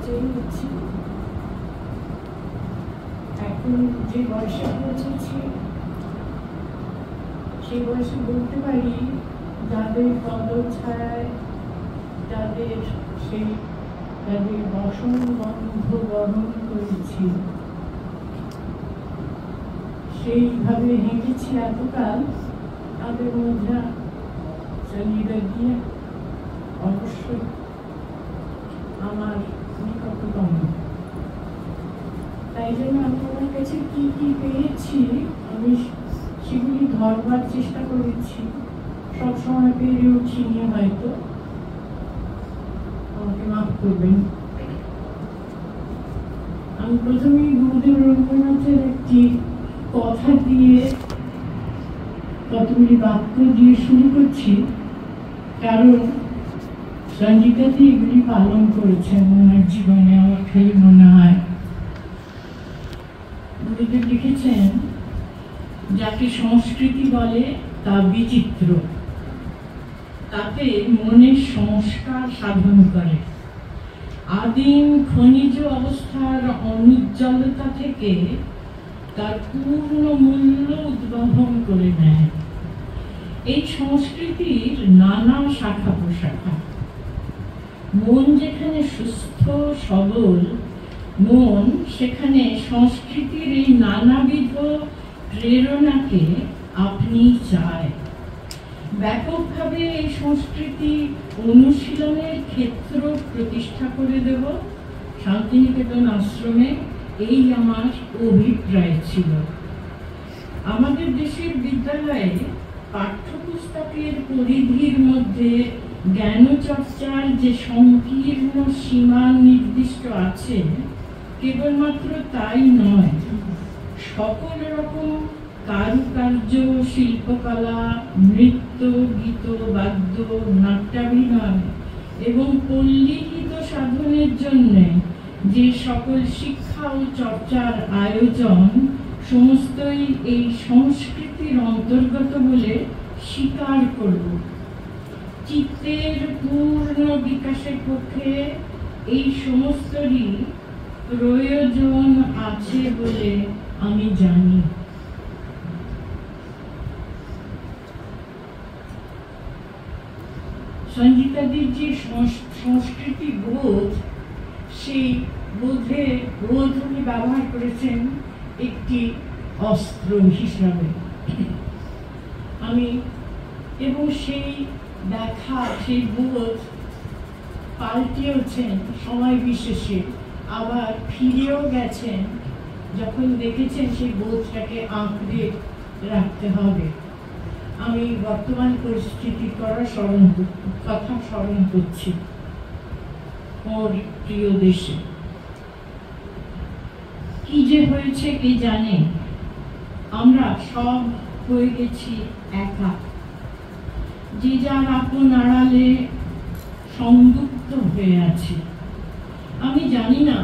চেয়েছি। এখন যে বয়সে পৌঁছেছি সেই বয়সে বলতে পারি যাদের পদছায়ায় যাদের বসন গন্ধ বরণ করেছি, সেইভাবে হেঁটেছি এতকাল, তাদের মধ্যে সঞ্জিতা দিয়ে অবশ্যই আমার নিকটতম। তাই জন্য আমি আমার কাছে কি কি পেয়েছি আমি সেগুলি ধরবার চেষ্টা করেছি। সবসময় পেরে উঠিনি, হয়তো আমাকে মাফ করবেন। আমি প্রথমেই গুরুদেব রবীন্দ্রনাথের একটি কথা দিয়ে, কতগুলি বাক্য দিয়ে শুরু করছি, কারণ সঞ্জিতাদি এগুলি পালন করেছেন ওনার জীবনে। আমার খেয়ে মনে হয় গুরুদেব লিখেছেন, যাকে সংস্কৃতি বলে তা বিচিত্র, তাতে মনের সংস্কার সাধন করে, আদিম খনিজ অবস্থার অনুজ্জ্বলতা থেকে তার পূর্ণ মূল্য উদ্ভাবন করে নেয়। এই সংস্কৃতির নানা শাখা প্রশাখা। মন যেখানে সুস্থ সবল মন, সেখানে সংস্কৃতির এই নানাবিধ প্রেরণাকে আপনি চায়। ব্যাপকভাবে এই সংস্কৃতি অনুশীলনের ক্ষেত্র প্রতিষ্ঠা করে দেব শান্তিনিকেতন আশ্রমে, এই আমার অভিপ্রায় ছিল। আমাদের দেশের বিদ্যালয়ে পাঠ্যপুস্তকের পরিধির মধ্যে জ্ঞানচর্চার যে সংকীর্ণ সীমা নির্দিষ্ট আছে, কেবলমাত্র তাই নয়, সকল রকম কারুকার্য, শিল্পকলা, নৃত্য, গীত, বাদ্য, নাট্যাভিনয় এবং পল্লীহিত সাধনের জন্য যে সকল শিক্ষা ও চর্চার আয়োজন, সমস্তই এই সংস্কৃতির অন্তর্গত বলে স্বীকার করব। চিত্তের পূর্ণ বিকাশের পক্ষে এই সমস্তরই প্রয়োজন আছে বলে আমি জানি। সঞ্জিতাদির যে সংস্কৃতি বোধ, সেই বোধ উনি ব্যবহার করেছেন একটি অস্ত্র হিসাবে। এবং সেই দেখা, সেই বোধ পাল্টেওছেন সময় বিশেষে, আবার ফিরেও গেছেন যখন দেখেছেন সেই বোধটাকে আঁকড়ে রাখতে হবে। আমি বর্তমান পরিস্থিতির কথা স্মরণ করছি ওর প্রিয় দেশে। কি যে হয়েছে কে জানে, আমরা সব হয়ে গেছি একা, যে যার আপন আড়ালে সংযুক্ত হয়ে আছে। আমি জানি না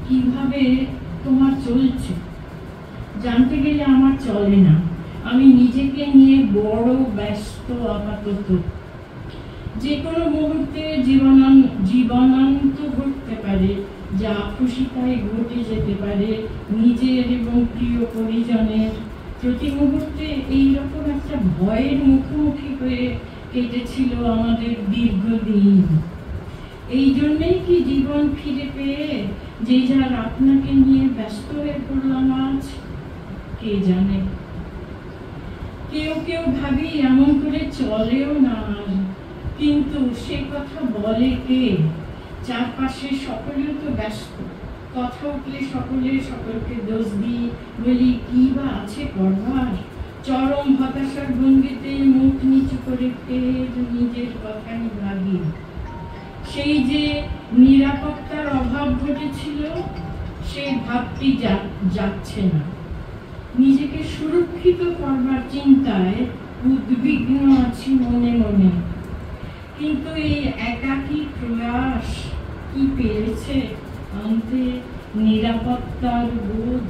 কিভাবে তোমার চলছে, জানতে গেলে আমার চলে না। আমি নিজেকে নিয়ে বড় ব্যস্ত আপাতত। যে কোনো মুহূর্তে জীবনান্ত ঘটতে পারে, যা খুশি তাই ঘটে যেতে পারে নিজের এবং প্রিয় পরিজনের। প্রতি মুহূর্তে এইরকম একটা ভয়ের মুখোমুখি হয়ে কেটেছিল আমাদের দীর্ঘদিন। এই জন্যই কি জীবন ফিরে পেয়ে যে যার আপনাকে নিয়ে ব্যস্ত হয়ে পড়লাম আজ, কে জানে। কেউ কেউ ভাবি এমন করে চলেও না, কিন্তু সে কথা বলে কে? চারপাশে সকলেও তো ব্যস্ত, কথা উঠলে সকলকে দোষ দিই, বলি কি বা আছে করবার। চরম হতাশার ভঙ্গিতে মুখ নিচু করে ফের নিজের কথাই ভাবি। সেই যে নিরাপত্তার অভাব ঘটেছিল, সেই ভাবটি যাচ্ছে না। নিজেকে সুরক্ষিত করবার চিন্তায় উদ্বিগ্ন আছি মনে মনে, কিন্তু এই একাকী প্রয়াস কি পেরেছে আনতে নিরাপত্তার বোধ?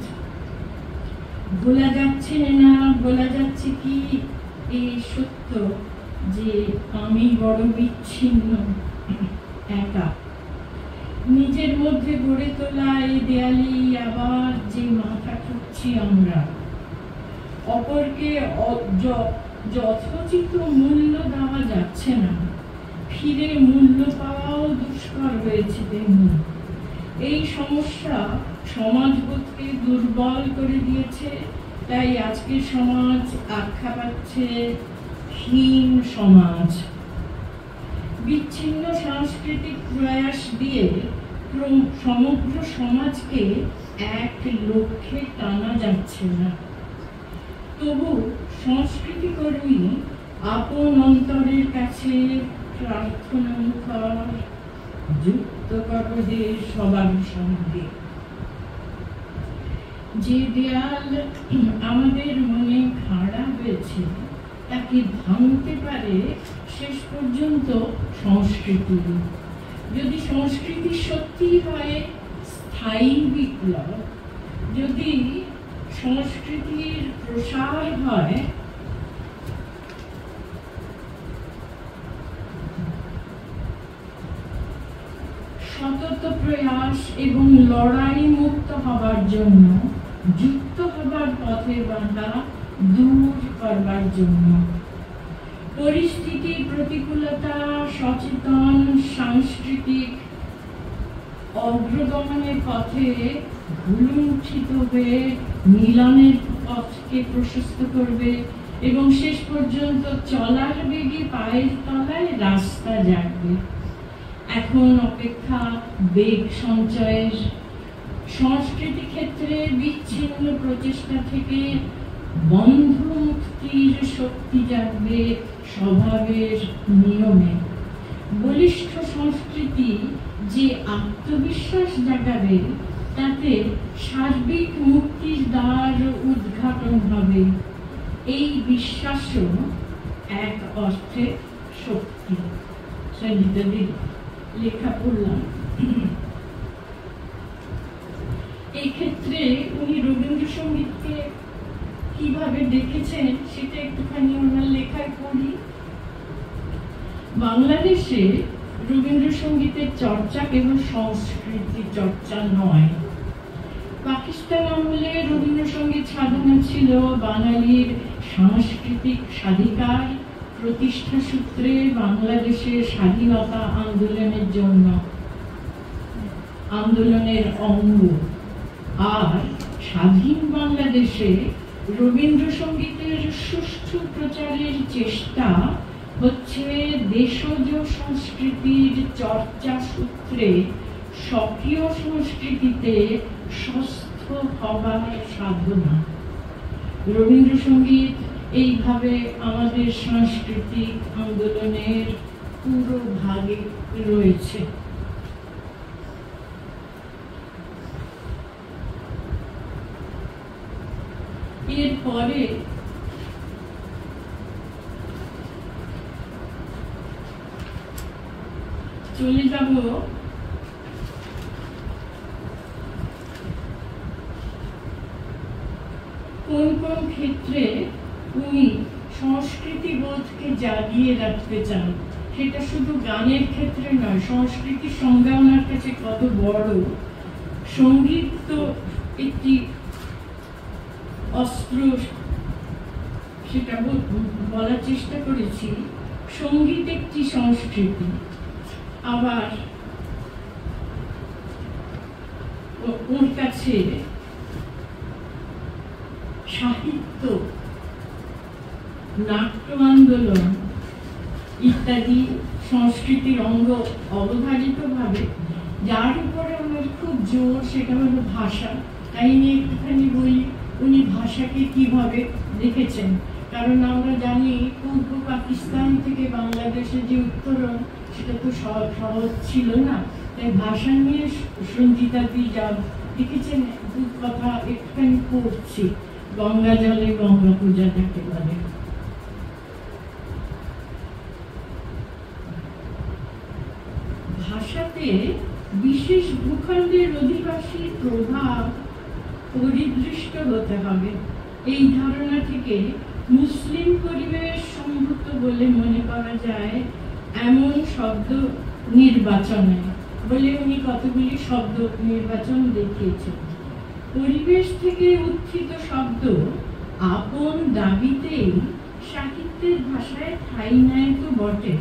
বলা যাচ্ছে না, বলা যাচ্ছে কি এই সত্য যে আমি বড় বিচ্ছিন্ন, একা। নিজের মধ্যে গড়ে তোলা এই দেয়ালি আবার যে মাথা ঠুকছি আমরা, অপরকে যথোচিত মূল্য দেওয়া যাচ্ছে না, ফিরে মূল্য পাওয়াও দুষ্কর হয়েছে তেমনি। এই সমস্যা সমাজবোধকে দুর্বল করে দিয়েছে, তাই আজকের সমাজ আখ্যা পাচ্ছে হীন সমাজ। বিচ্ছিন্ন সাংস্কৃতিক প্রয়াস দিয়ে সমগ্র সমাজকে এক লক্ষ্যে টানা যাচ্ছে না। তবু সংস্কৃতি কর্মী আপন অন্তরের কাছে প্রার্থনা মুখর, যুক্ত করদের সবার সঙ্গে। যে দেয়াল আমাদের মনে খাড়া হয়েছে তাকে ভাঙতে পারে শেষ পর্যন্ত সংস্কৃতি। যদি সংস্কৃতি সত্যি হয় স্থায়ী বিপ্লব, যদি সংস্কৃতির প্রসার হয় সতত প্রয়াস এবং লড়াই মুক্ত হবার জন্য, যুক্ত হবার পথে বাধা দূর করবার জন্য, পরিস্থিতির প্রতিকূলতা সচেতন সাংস্কৃতিক অগ্রগমনের পথে ভুলুণ্ঠিত হয়ে মিলনের পথকে প্রশস্ত করবে এবং শেষ পর্যন্ত চলার বেগে পায়ের তলায় রাস্তা জাগবে। এখন অপেক্ষা বেগ সঞ্চয়ের। সংস্কৃতি ক্ষেত্রে বিচ্ছিন্ন প্রচেষ্টা থেকে বন্ধ মুক্তির শক্তি জাগবে স্বভাবের নিয়মে। বলিষ্ঠ সংস্কৃতি যে আত্মবিশ্বাস জাগাবে, তাতে সার্বিক মুক্তির দ্বার উদ্ঘাটন হবে। এই বিশ্বাসও এক অর্থে শক্তি। সঞ্জিতাদির লেখা পড়লাম। এই ক্ষেত্রে উনি রবীন্দ্রসঙ্গীতকে কিভাবে দেখেছেন সেটা একটুখানি ওনার লেখায় পড়ি। বাংলাদেশে রবীন্দ্রসঙ্গীতের চর্চা কেবল সংস্কৃতি চর্চা নয়। পাকিস্তান আমলে রবীন্দ্রসঙ্গীত সাধনা ছিল বাঙালির সাংস্কৃতিক স্বাধিকার প্রতিষ্ঠা সূত্রে বাংলাদেশের স্বাধীনতা আন্দোলনের জন্য আন্দোলনের অঙ্গ। আর স্বাধীন বাংলাদেশে রবীন্দ্রসঙ্গীতের সুষ্ঠু প্রচারের চেষ্টা হচ্ছে দেশজ সংস্কৃতির চর্চা সূত্রে স্বকীয় সংস্কৃতিতে সুস্থ হবার সাধনা। রবীন্দ্রসঙ্গীত এইভাবে আমাদের সাংস্কৃতিক আন্দোলনের পুরো ভাগে রয়েছে। এরপরে চলে যাব কোন কোন ক্ষেত্রে উনি সংস্কৃতি বোধকে জাগিয়ে রাখতে চান। সেটা শুধু গানের ক্ষেত্রে নয়, সংস্কৃতির সংজ্ঞা ওনার কাছে কত বড়। সঙ্গীত তো একটি অস্ত্র, সেটা বলার চেষ্টা করেছি। সঙ্গীত একটি সংস্কৃতি, আবার ওর কাছে সাহিত্য, নাট্য আন্দোলন ইত্যাদি সংস্কৃতির অঙ্গ অবধারিতভাবে। যার উপরে ওনার খুব জোর সেটা হলো ভাষা। তাই নিয়ে একটুখানি বলি উনি ভাষাকে কিভাবে দেখেছেন। কারণ আমরা জানি পূর্ব পাকিস্তান থেকে বাংলাদেশে যে উত্তরণ সেটা তো সহজ ছিল না। তাই ভাষা নিয়ে সঞ্জিতাদি যা দেখেছেন দু কথা একটুখানি পড়ছি। গঙ্গা জলে গঙ্গা পূজা যাকে বলে। ভাষাতে বিশেষ ভূখণ্ডের অধিবাসী প্রভাব পরিদৃষ্ট হতে হবে। এই ধারণা থেকে মুসলিম পরিবেশ সম্ভূত বলে মনে করা যায় এমন শব্দ নির্বাচনে। বলে উনি কতগুলি শব্দ নির্বাচন দেখিয়েছেন। পরিবেশ থেকে উত্থিত শব্দ আপন দাবিতেই সাহিত্যের ভাষায় ঠাঁই নেয় তো বটে।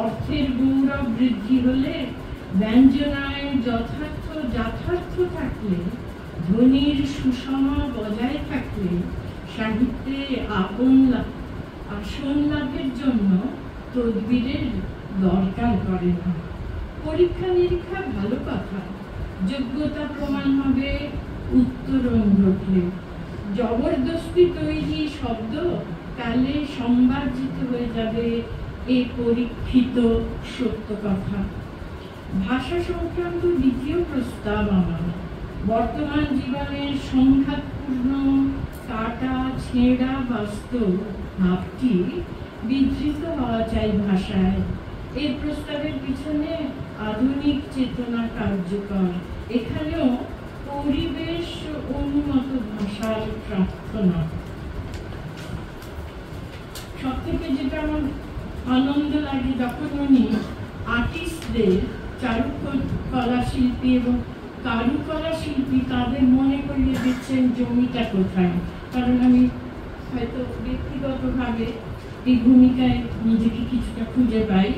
অর্থের গৌরব বৃদ্ধি হলে, ব্যঞ্জনায় যথার্থ থাকলে, ধ্বনির সুষমা বজায় থাকলে সাহিত্যে আসন লাভের জন্য তদবিরের দরকার পড়ে না। পরীক্ষা নিরীক্ষা ভালো কথা, যোগ্যতা প্রমাণ হবে উত্তরণ ঘটলে। জবরদস্তি তৈরি শব্দ কালে সম্বার্জিত হয়ে যাবে এ পরীক্ষিত সত্য কথা। ভাষা সংক্রান্ত দ্বিতীয় প্রস্তাব আমার, বর্তমান জীবনের সংঘাতপূর্ণ কাটা ছেঁড়া বাস্তব ভাবটি বিধৃত হওয়া চাই ভাষায়। এই প্রস্তাবের পিছনে আধুনিক চেতনা কার্যকর। এখানেও পরিবেশ উন্নত ভাষার প্রার্থনা। সব থেকে যেটা আমার আনন্দ লাগে, যখন উনি আর্টিস্টদের, চারুকলা শিল্পী এবং কারুকলা শিল্পী তাদের মনে করিয়ে দিচ্ছেন জমিটা কোথায়। কারণ আমি হয়তো ব্যক্তিগতভাবে এই ভূমিকায় নিজেকে কিছুটা খুঁজে পাই।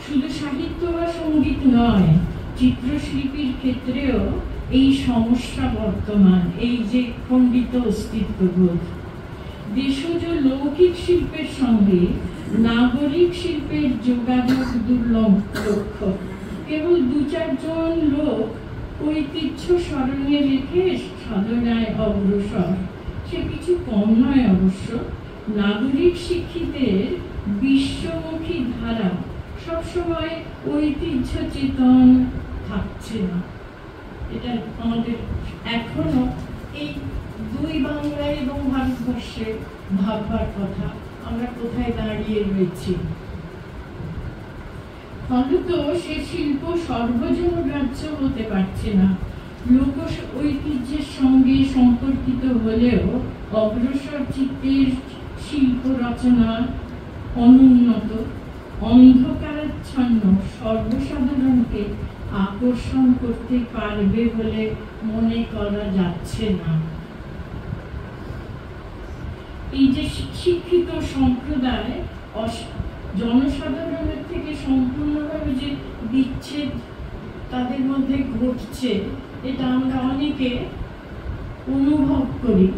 শুধু সাহিত্য বা সঙ্গীত নয়, চিত্রশিল্পীর ক্ষেত্রেও এই সমস্যা বর্তমান, এই যে খণ্ডিত অস্তিত্ববোধ। দেশজ লৌকিক শিল্পের সঙ্গে নাগরিক শিল্পের যোগাযোগ দুর্লক্ষ। কেবল 2-4 জন লোক ঐতিহ্য স্মরণে রেখে সাধনায় অগ্রসর, সে কিছু কম নয় অবশ্য। নাগরিক শিক্ষিতের বিশ্বমুখী ধারা সবসময় ঐতিহ্য চেতন থাকছে না। এটা আমাদের এখনো এই দুই বাংলায় এবং ভারতবর্ষে ভাববার কথা, আমরা কোথায় দাঁড়িয়ে রয়েছি। ফলত সে শিল্প সর্বজনগ্রাহ্য হতে পারছে না। লোক ঐতিহ্যের সঙ্গে সম্পর্কিত হলেও অগ্রসর চিত্তের শিল্প রচনা অনুন্নত, অন্ধকারাচ্ছন্ন সর্বসাধারণকে আকর্ষণ করতে পারবে বলে মনে করা যাচ্ছে না। এই যে শিক্ষিত সম্প্রদায় জনসাধারণের থেকে সম্পূর্ণভাবে যে বিচ্ছেদ তাদের মধ্যে ঘটছে, এটা আমরা অনেকে অনুভব করি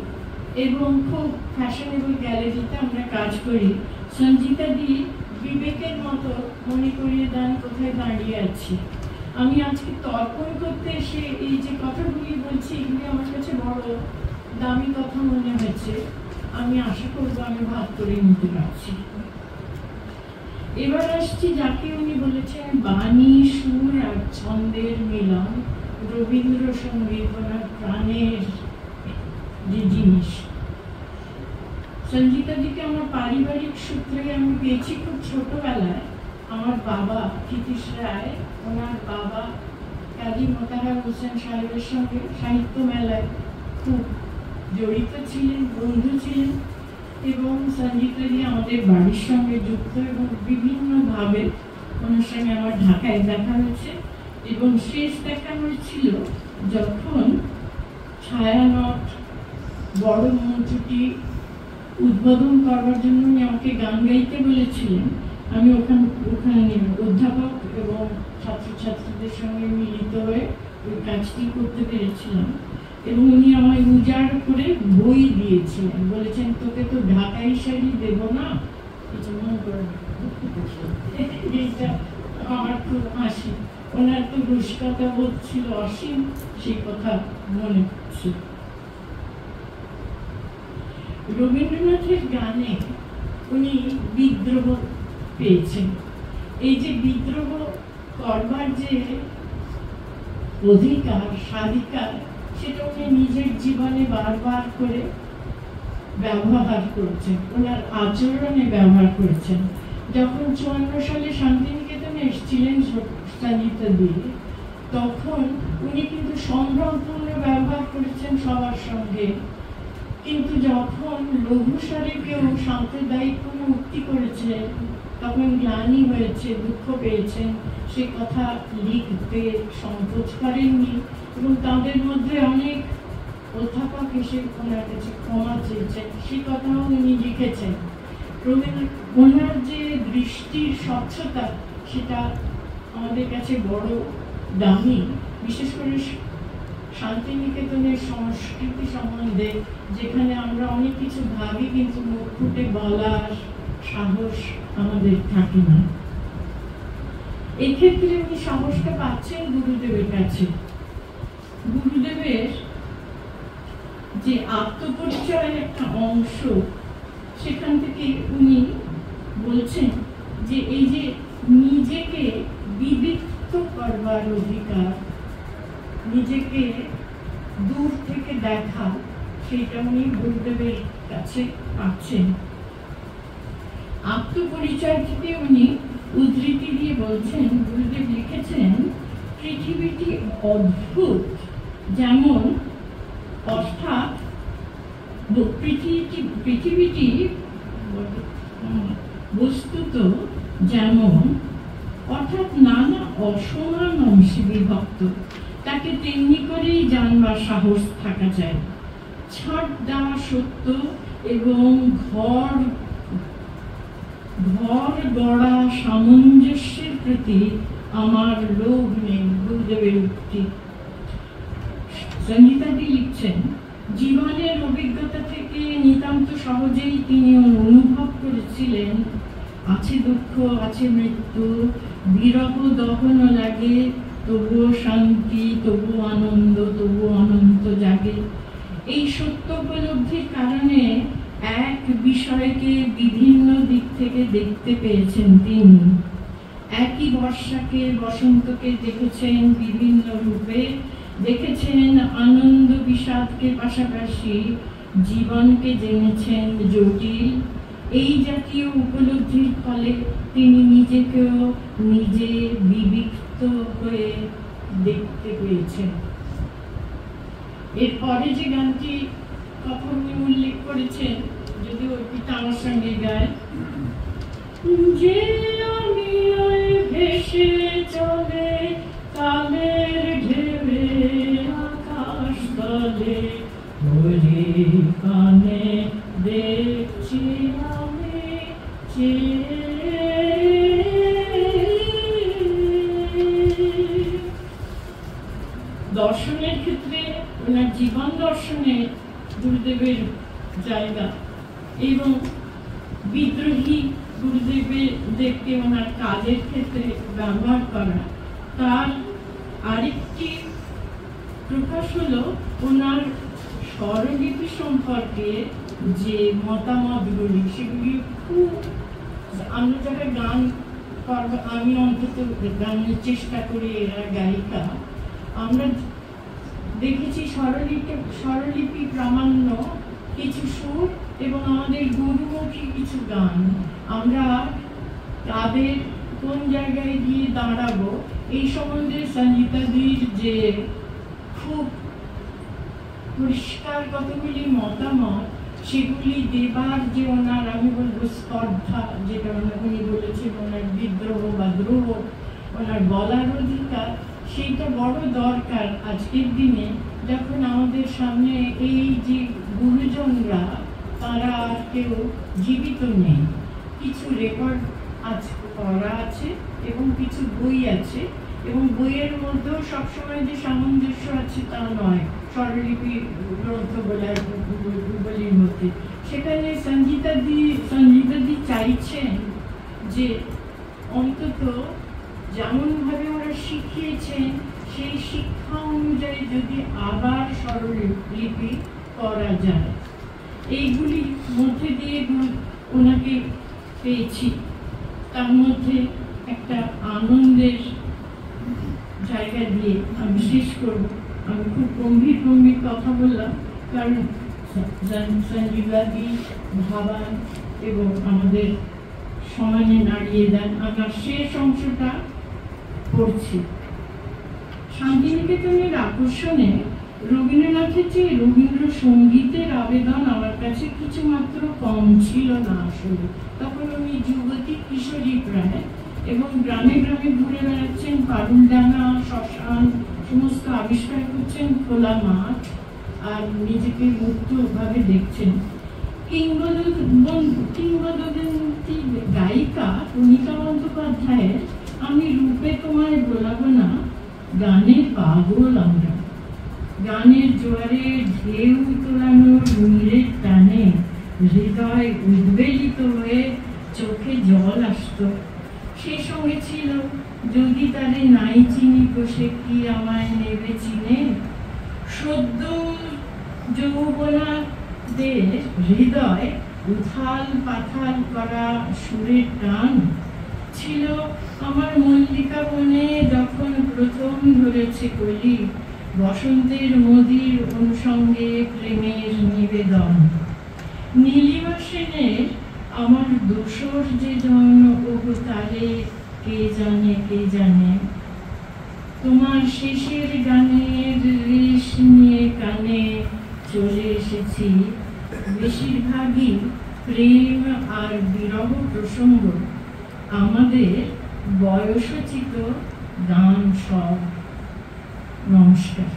এবং খুব ফ্যাশনেবল গ্যালারিতে আমরা কাজ করি। সঞ্জিতা দি বিবেকের মতো মনে করিয়ে দেন কোথায় দাঁড়িয়ে আছি। আমি আজকে তর্পণ করতে এসে এই যে কথাগুলি বলছি, এগুলি আমার কাছে বড় দামি কথা মনে হয়েছে। আমি আশা করবো আমি ভাগ করে নিতে পারছি। এবার আসছি যাকে উনি বলেছেন বাণী, সুর আর ছন্দের মিলন, রবীন্দ্রসঙ্গীত ওনার প্রাণের যে জিনিস। সঞ্জিতা দিকে আমার পারিবারিক সূত্রে আমি পেয়েছি খুব ছোটবেলায়। আমার বাবা কীতিশ রায়, ওনার বাবা কাজী মোতাহার হোসেন সাহেবের সঙ্গে সাহিত্য মেলায় খুব জড়িত ছিলেন, বন্ধু ছিলেন, এবং সঞ্জিতা দি আমাদের বাড়ির সঙ্গে যুক্ত, এবং বিভিন্নভাবে ওনার সঙ্গে আমার ঢাকায় দেখা হয়েছে। এবং শেষ দেখা হয়েছিল যখন ছায়ানট বড় মঞ্চটি উদ্বোধন করবার জন্য উনি আমাকে গান গাইতে বলেছিলেন। আমি ওখানে অধ্যাপক এবং ছাত্রছাত্রীদের সঙ্গে মিলিত হয়ে ওই কাজটি করতে পেরেছিলাম। এবং উনি আমায় উজাড় করে বই দিয়েছিলেন, বলেছেন তোকে তো ঢাকাই শাড়ি দেব না। এইটা আমার খুব হাসি। ওনার তো রসিকতা বোধ ছিল অসীম, সেই কথা মনে হচ্ছে। রবীন্দ্রনাথের গানে উনি বিদ্রোহ পেয়েছেন। এই যে বিদ্রোহ করবার যে অধিকার, স্বাধিকার, সেটা উনি নিজের জীবনে বারবার করে ব্যবহার করেছেন, ওনার আচরণে ব্যবহার করেছেন। যখন 54 সালে শান্তিনিকেতনে এসেছিলেন সঞ্জিতা দি, তখন উনি কিন্তু সম্ভ্রমপূর্ণ ব্যবহার করেছেন সবার সঙ্গে। কিন্তু যখন লঘুস্বরে কেউ সাম্প্রদায়িক কোনো উক্তি করেছে, তখন গ্লানি হয়েছে, দুঃখ পেয়েছেন, সে কথা লিখতে সংকোচ করেননি এবং তাদের মধ্যে অনেক অধ্যাপক এসে ওনার কাছে ক্ষমা চেয়েছেন, সে কথাও উনি লিখেছেন। ওনার যে দৃষ্টির স্বচ্ছতা সেটা আমাদের কাছে বড় দামি, বিশেষ করে শান্তিনিকেতনের সংস্কৃতি সম্বন্ধে, যেখানে আমরা অনেক কিছু ভাবি কিন্তু মুখ ফুটে বলার সাহস আমাদের থাকে না। এক্ষেত্রে উনি সাহসটা পাচ্ছেন গুরুদেবের কাছে। গুরুদেবের যে আত্মপরিচয়ের একটা অংশ, সেখান থেকে উনি বলছেন যে এই যে নিজেকে বিবিক্ত করবার অধিকার, নিজেকে দূর থেকে দেখা, সেটা উনি গুরুদেবের কাছে পাচ্ছেন। আত্মপরিচয় থেকে উনি উদ্ধৃতি দিয়ে বলছেন, গুরুদেব লিখেছেন, পৃথিবীটি অদ্ভুত, যেমন অর্থাৎ পৃথিবীটি বস্তুত যেমন অর্থাৎ নানা অসমান অংশে বিভক্ত, তাকে তেমনি করেই জানবার সাহস থাকা যায়। ছাড় দেওয়া সত্য এবং ঘর গড়া সামঞ্জস্যের প্রতি আমার লোভ নেই। গুরুদেবের উক্তি। সঞ্জিতাদি লিখছেন, জীবনের অভিজ্ঞতা থেকে নিতান্ত সহজেই তিনি অনুভব করেছিলেন, আছে দুঃখ, আছে মৃত্যু, বিরহ দহন লাগে, তবুও শান্তি, তবুও আনন্দ, তবুও অনন্ত জাগে। এই সত্য উপলব্ধির কারণে এক বিষয়কে বিভিন্ন দিক থেকে দেখতে পেয়েছেন তিনি। একই বর্ষাকে, বসন্তকে দেখেছেন বিভিন্ন রূপে, দেখেছেন আনন্দ বিষাদকে, পাশাপাশি জীবনকে জেনেছেন জটিল। এই জাতীয় উপলব্ধির ফলে তিনি নিজেকেও নিজে বিবিক্ত হয়ে দেখতে পেয়েছেন। এরপরে যে গানটি কথা উনি উল্লেখ করেছেন, যদি ওইটা আমার সঙ্গে গায়, যে আমি ভেসে চলে কালের ঢেউয়ে আকাশ তলে, ওরে কানে দেখছি আমি দর্শনের ক্ষেত্রে ওনার জীবন দর্শনে গুরুদেবের জায়গা এবং বিদ্রোহী গুরুদেবকে ওনার কাজের ক্ষেত্রে ব্যবহার করা, তার আরেকটি প্রকাশ হলো ওনার স্বরলিপি সম্পর্কে যে মতামতগুলি, সেগুলি খুব, আমরা যারা গান করবো, আমি অন্তত গানের চেষ্টা করি, এরা গায়িকা, আমরা দেখেছি স্বরলিপি প্রামাণ্য কিছু সুর এবং আমাদের গুরুমুখী কিছু গান, আমরা তাদের কোন জায়গায় গিয়ে দাঁড়াবো এই সম্বন্ধে সঞ্জিতাদির যে খুব পরিষ্কার কতগুলি মতামত, সেগুলি দেবার যে ওনার, আমি বলবো স্পর্ধা, যেটা উনি বলেছেন, ওনার বিদ্রোহ বা দ্রোহ, ওনার বলার অধিকার, সেইটা বড় দরকার আজকের দিনে, যখন আমাদের সামনে এই যে গুরুজনরা, তারা আর কেউ জীবিত নেই। কিছু রেকর্ড আছে, করা আছে এবং কিছু বই আছে, এবং বইয়ের মধ্যেও সবসময় যে সামঞ্জস্য আছে তা নয়, স্বরলিপি গ্রন্থগুলির মধ্যে। সেখানে সঞ্জিতাদি চাইছেন যে অন্তত যেমনভাবে ওরা শিখিয়েছেন, সেই শিক্ষা অনুযায়ী যদি আবার স্বরলিপি করা যায়। এইগুলির মধ্যে দিয়ে ওনাকে পেয়েছি, তার মধ্যে একটা আনন্দের জায়গা দিয়ে আমি শেষ করব। আমি খুব গম্ভীর গম্ভীর কথা বললাম, কারণ সঞ্জীবাদি, ভাবান এবং আমাদের সমানে নাড়িয়ে দেন। আমার শেষ অংশটা পড়ছি। শান্তিনিকেতনের আকর্ষণে রবীন্দ্রনাথের চেয়ে রবীন্দ্রসঙ্গীতের আবেদন আমার কাছে কিছু মাত্র কম ছিল না আসলে। তখন আমি যুবতী কিশোরী প্রায়, এবং গ্রামে গ্রামে ঘুরে বেড়াচ্ছেন, পারুলডাঙ্গা, শ্মশান সমস্ত আবিষ্কার করছেন, খোলা মাঠ, আর নিজেকে মুক্তভাবে দেখছেন। কিংবদন্তি গায়িকা কণিকা বন্দ্যোপাধ্যায়ের আমি রূপে তোমায় বলাবো না গানের পাগল আমরা। গানের জোয়ারে ঢেউ তোলানোর নীরের টানে হৃদয় উদ্বেলিত হয়ে চোখে জল আসতো। সে সঙ্গে ছিল যদি তারে নাই চিনি কষে কি আমায় নেবে চিনে। সদ্য যৌবনাদের হৃদয় উথাল পাথাল করা সুরের টান ছিল আমার মল্লিকা বনে যখন প্রথম ধরেছে কলি বসন্তের মদির অনুষঙ্গে প্রেমের নিবেদন। নীলিমা সেনের আমার দোসর যে জন ওগো তারে কে জানে কে জানে। তোমার শেষের গানের রেশ নিয়ে কানে চলে এসেছি, বেশিরভাগই প্রেম আর বিরহ প্রসঙ্গ, আমাদের বয়সোচিত গান সব। নমস্কার।